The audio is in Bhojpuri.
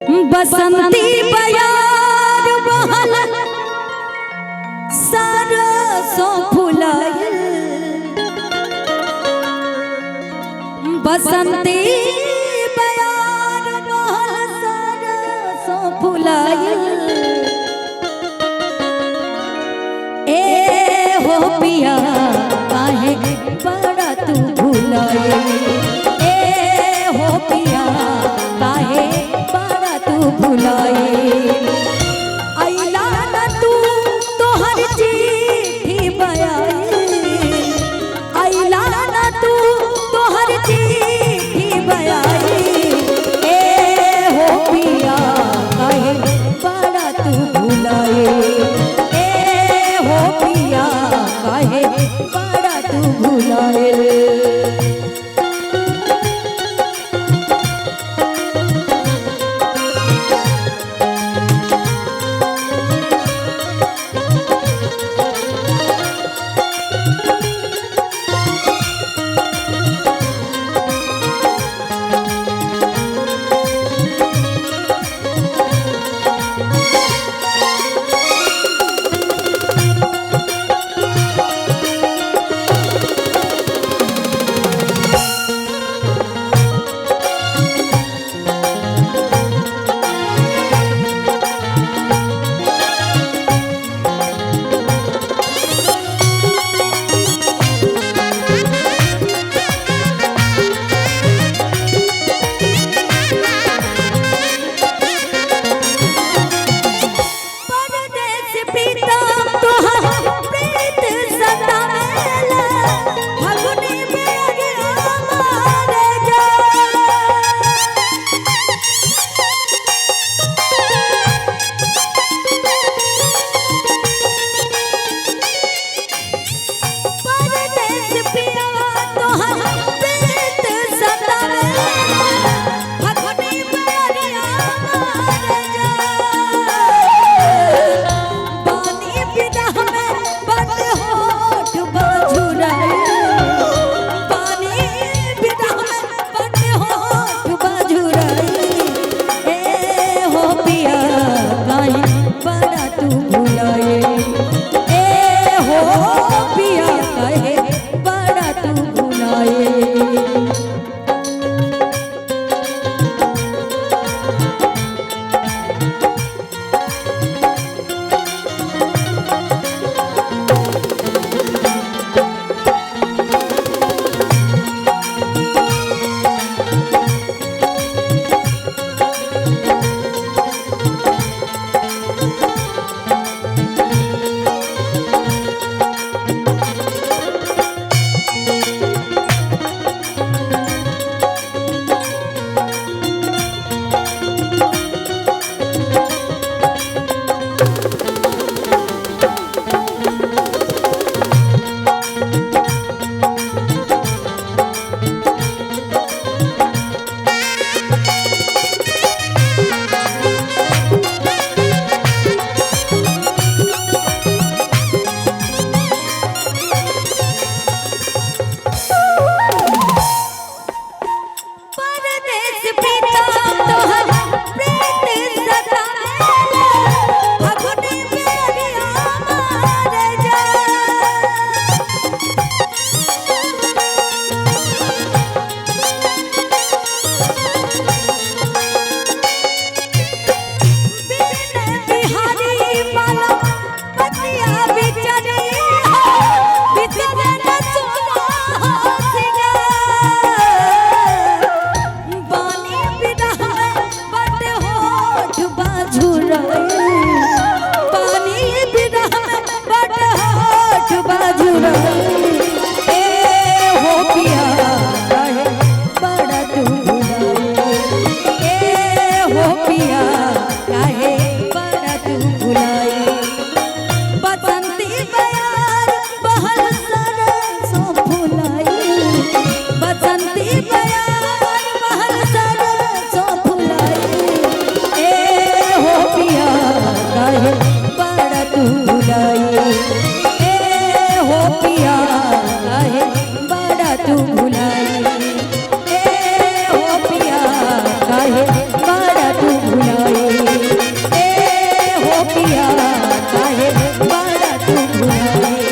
बसंती बयार बहल सरसों फुलायल। बसंती बयार बहल सरसों फुलायल। ए हो पिया काहे बड़ा तू भुलायल। ए हो पिया काहे बड़ा तू भुलायल। अइला न तू तोहर चिट्ठी बयायल। अइला न तू तोहर चिट्ठी बयायल। ए हो पिया काहे बड़ा तू भुलायल। ए हो पिया काहे बड़ा तू भुलायल। तू भुलाए, ए हो पिया काहे बड़ा तू भुलाए। पिया रे